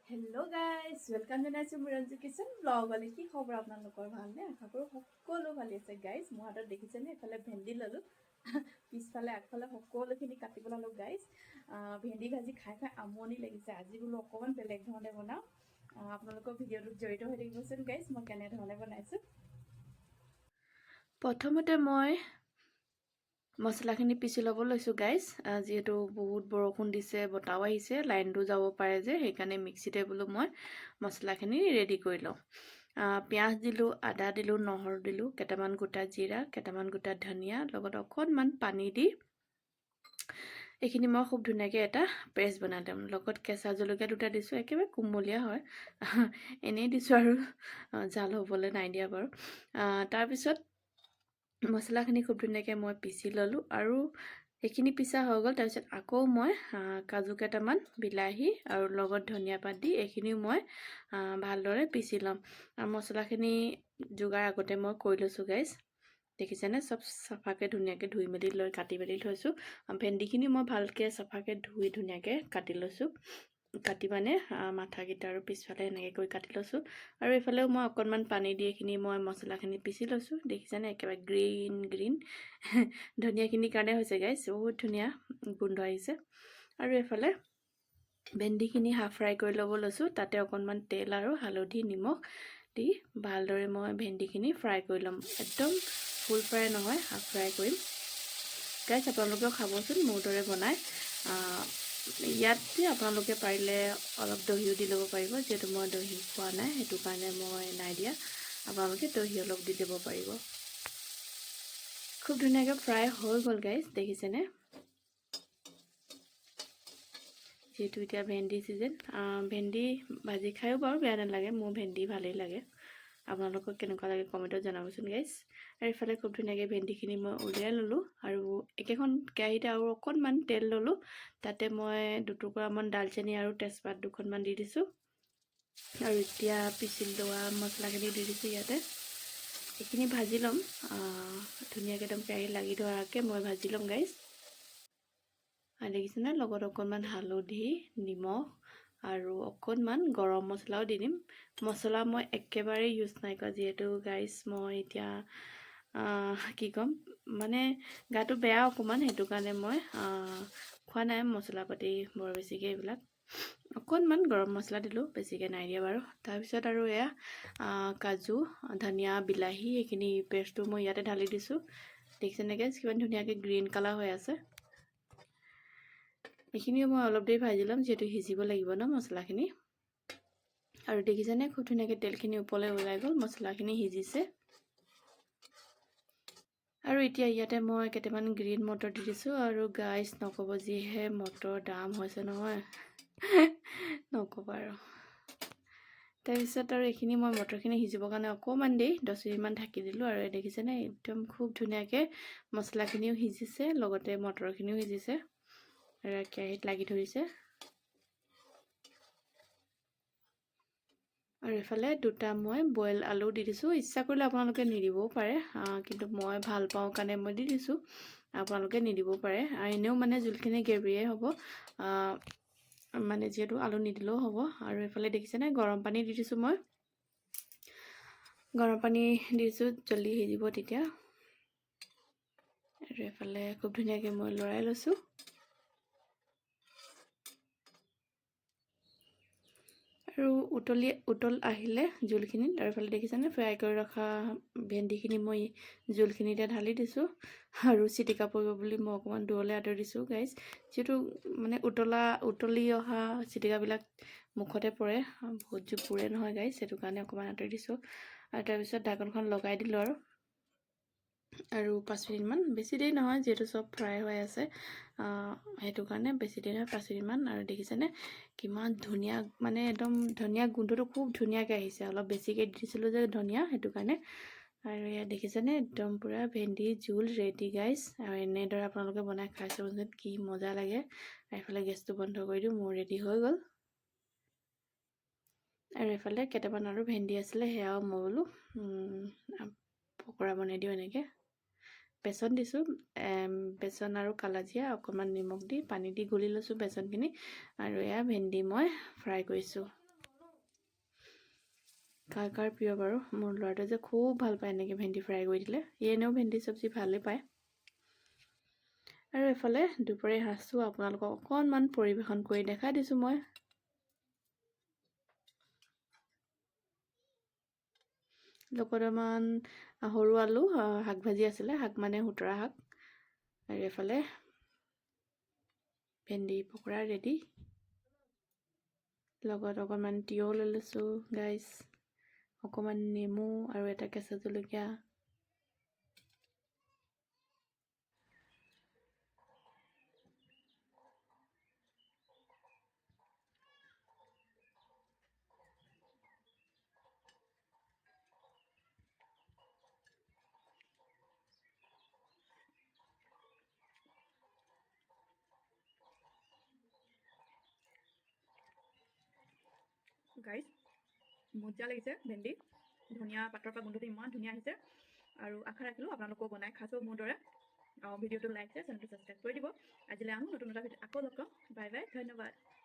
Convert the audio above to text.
Hello' guys welcome জনাইছোঁ মোৰ Ranju kitchen ব্লগলৈ। কি খবৰ আপোনালোকৰ? ভালনে? আশা কৰোঁ সকলো ভালে আছে। গাইজ মোৰ হাতত দেখিছেনে এফালে ভেন্দি ল'লোঁ, পিছফালে আগফালে সকলোখিনি কাটিব ল'লোঁ। গাইজ ভেন্দি ভাজি খাই খাই আমনি লাগিছে। আজি বোলো অকণমান বেলেগ ধৰণে বনাওঁ। আপোনালোকৰ ভিডিঅ'টোত জড়িত হৈ থাকিবচোন গাইজ, মই কেনেধৰণে বনাইছোঁ। প্ৰথমতে মই মছলাখিনি পিচি ল'ব লৈছোঁ গাইজ। যিহেতু বহুত বৰষুণ দিছে, বতাহও আহিছে, লাইনটো যাব পাৰে যে, সেইকাৰণে মিক্সিতে বোলো মই মছলাখিনি ৰেডি কৰি লওঁ। পিঁয়াজ দিলোঁ, আদা দিলোঁ, নহৰু দিলোঁ, কেইটামান গোটা জিৰা, কেইটামান গোটা ধনিয়া, লগত অকণমান পানী দি এইখিনি মই খুব ধুনীয়াকৈ এটা পেষ্ট বনাই দিম। লগত কেঁচা জলকীয়া দুটা দিছোঁ, একেবাৰে কুমলীয়া হয়, এনেই দিছোঁ আৰু জাল হ'বলৈ নাই দিয়া বাৰু। তাৰপিছত মছলাখিনি খুব ধুনীয়াকৈ মই পিচি ল'লোঁ আৰু এইখিনি পিছা হৈ গ'ল। তাৰপিছত আকৌ মই কাজু কেইটামান, বিলাহী আৰু লগত ধনিয়া পাত দি এইখিনিও মই ভালদৰে পিচি ল'ম। আৰু মছলাখিনি যোগাৰ আগতে মই কৰি লৈছোঁ গাইজ। দেখিছেনে? চব চাফাকৈ ধুনীয়াকৈ ধুই মেলি লৈ কাটি মেলি থৈছোঁ। ভেন্দিখিনি মই ভালকৈ চাফাকৈ ধুই ধুনীয়াকৈ কাটি লৈছোঁ। কাটি মানে মাথাকেইটা আৰু পিছফালে এনেকৈ কৰি কাটি লৈছোঁ। আৰু এইফালেও মই অকণমান পানী দি এইখিনি মই মছলাখিনি পিচি লৈছোঁ। দেখিছেনে? একেবাৰে গ্ৰীণ গ্ৰীণ ধনিয়াখিনিৰ কাৰণে হৈছে গাইজ, বহুত ধুনীয়া গোন্ধ আহিছে। আৰু এইফালে ভেন্দিখিনি হাফ ফ্ৰাই কৰি ল'ব লৈছোঁ। তাতে অকণমান তেল আৰু হালধি, নিমখ দি ভালদৰে মই ভেন্দিখিনি ফ্ৰাই কৰি ল'ম। একদম ফুল ফ্ৰাই নহয়, হাফ ফ্ৰাই কৰিম গাইজ। আপোনালোকেও খাবচোন মোৰ দৰে বনাই। ইয়াত আপোনালোকে পাৰিলে অলপ দহিও দি ল'ব পাৰিব, যিহেতু মই দহি খোৱা নাই, সেইটো কাৰণে মই নাই দিয়া। আপোনালোকে দহি অলপ দি দিব পাৰিব। খুব ধুনীয়াকৈ ফ্ৰাই হৈ গ'ল গাইজ, দেখিছেনে? যিহেতু এতিয়া ভেন্দি ছিজন, ভেন্দি ভাজি খায়ো বাৰু বেয়া নালাগে, মোৰ ভেন্দি ভালেই লাগে। আপোনালোকক কেনেকুৱা লাগে কমেণ্টত জনাবচোন গাইজ। আৰু এইফালে খুব ধুনীয়াকৈ ভেন্দিখিনি মই উলিয়াই ল'লোঁ আৰু একেখন কেৰাহীতে আৰু অকণমান তেল ল'লোঁ। তাতে মই দুটুকুৰামান ডালচেনি আৰু তেজপাত দুখনমান দি দিছোঁ। আৰু এতিয়া পিচি লোৱা মছলাখিনি দি দিছোঁ ইয়াতে। এইখিনি ভাজি ল'ম ধুনীয়াকৈ, একদম কেৰাহী লাগি ধৰাকৈ মই ভাজি ল'ম গাইজ। দেখিছেনে? লগত অকণমান হালধি, নিমখ আৰু অকণমান গৰম মছলাও দি দিম। মছলা মই একেবাৰে ইউজ নাই কৰা, যিহেতু গাইজ মই এতিয়া কি ক'ম, মানে গাটো বেয়া অকণমান, সেইটো কাৰণে মই খোৱা নাই মছলা পাতি বৰ বেছিকৈ। এইবিলাক অকণমান গৰম মছলা দিলোঁ, বেছিকৈ নাই দিয়া বাৰু। তাৰপিছত আৰু এয়া কাজু, ধনিয়া, বিলাহী এইখিনি পেষ্টটো মই ইয়াতে ঢালি দিছোঁ। দেখিছেনে গাইজ কিমান ধুনীয়াকৈ গ্ৰীণ কালাৰ হৈ আছে। এইখিনিও মই অলপ দেৰি ভাজি ল'ম, যিহেতু সিজিব লাগিব ন মছলাখিনি। আৰু দেখিছেনে খুব ধুনীয়াকৈ তেলখিনি ওপৰলৈ ওলাই গ'ল, মছলাখিনি সিজিছে। আৰু এতিয়া ইয়াতে মই কেইটামান গ্ৰীণ মটৰ দি দিছোঁ। আৰু গাইজ নক'ব, যিহে মটৰ দাম হৈছে নহয়, নক'ব আৰু। তাৰপিছত আৰু এইখিনি মই মটৰখিনি সিজিবৰ কাৰণে অকণমান দেৰি 10 মিনিটমান ঢাকি দিলোঁ। আৰু দেখিছেনে একদম খুব ধুনীয়াকৈ মছলাখিনিও সিজিছে, লগতে মটৰখিনিও সিজিছে, কেৰাহীত লাগি ধৰিছে। আৰু এইফালে দুটা মই বইল আলু দি দিছোঁ। ইচ্ছা কৰিলে আপোনালোকে নিদিবও পাৰে, কিন্তু মই ভাল পাওঁ কাৰণে মই দি দিছোঁ। আপোনালোকে নিদিবও পাৰে, এনেও মানে জোলখিনি গ্ৰেভিয়ে হ'ব, মানে যিহেতু আলু নিদিলেও হ'ব। আৰু এইফালে দেখিছেনে গৰম পানী দি দিছোঁ মই। গৰম পানী দিছোঁ, জলদি সিজিব তেতিয়া। আৰু এইফালে খুব ধুনীয়াকৈ মই লৰাই লৈছোঁ। আৰু উতল আহিলে জোলখিনিত, আৰু এইফালে দেখিছেনে ফ্ৰাই কৰি ৰখা ভেন্দিখিনি মই জোলখিনিতে ঢালি দিছোঁ। আৰু চিটিকা পৰিব বুলি মই অকণমান দূৰলৈ আঁতৰি দিছোঁ গাইজ, যিহেতু মানে উতলি অহা চিটিকাবিলাক মুখতে পৰে, বহুত জোৰ পুৰে নহয় গাইজ, সেইটো কাৰণে অকণমান আঁতৰি দিছোঁ। আৰু তাৰপিছত ঢাকনখন লগাই দিলোঁ আৰু 5 মিনিটমান, বেছি দেৰি নহয় যিহেতু চব ফ্ৰাই হৈ আছে, সেইটো কাৰণে বেছি দেৰি নহয়, 5 মিনিটমান। আৰু দেখিছেনে কিমান ধুনীয়া, মানে একদম ধনিয়া গোন্ধটো খুব ধুনীয়াকৈ আহিছে। অলপ বেছিকৈ দিছিলোঁ যে ধনিয়া, সেইটো কাৰণে। আৰু ইয়াত দেখিছেনে একদম পূৰা ভেন্দি জোল ৰেডি গাইজ। আৰু এনেদৰে আপোনালোকে বনাই খাই চাবচোন, কি মজা লাগে। এইফালে গেছটো বন্ধ কৰি দিওঁ, মোৰ ৰেডি হৈ গ'ল। আৰু এইফালে কেইটামান আৰু ভেন্দি আছিলে, সেয়াও মই বোলো পকৰা বনাই দিওঁ এনেকৈ। বেচন দিছোঁ, বেচন আৰু কালাজিৰা, অকণমান নিমখ দি পানী দি গুলি লৈছোঁ বেচনখিনি। আৰু এয়া ভেন্দি মই ফ্ৰাই কৰিছোঁ। কাৰ কাৰ প্ৰিয় বাৰু? মোৰ ল'ৰাটোৱে যে খুব ভাল পায় এনেকৈ ভেন্দি ফ্ৰাই কৰি দিলে। ই এনেও ভেন্দি চব্জি ভালেই পায়। আৰু এফালে দুপৰীয়া সাঁজটো আপোনালোকক অকণমান পৰিৱেশন কৰি দেখাই দিছোঁ মই। অকণমান সৰু আলু শাক ভাজি আছিলে, শাক মানে খুতৰা শাক। আৰু এফালে ভেন্দি পকৰা ৰেডি। লগত অকণমান তিয়ঁহ লৈ লৈছোঁ গাইছ, অকণমান নেমু আৰু এটা কেঁচা জলকীয়া। গাইছ, মজা লাগিছে ভেন্দি। ধনিয়া পাতৰ পৰা গোন্ধটো ইমান ধুনীয়া আহিছে। আৰু আশা ৰাখিলোঁ আপোনালোকেও বনাই খাইছোঁ মোৰ দৰে। ভিডিঅ'টো লাইক চেনেলটো ছাবস্ক্ৰাইব কৰি দিব। আজিলৈ আহোঁ নতুন এটা ভিডিঅ' আকৌ লগ পাম। বাই বাই, ধন্যবাদ।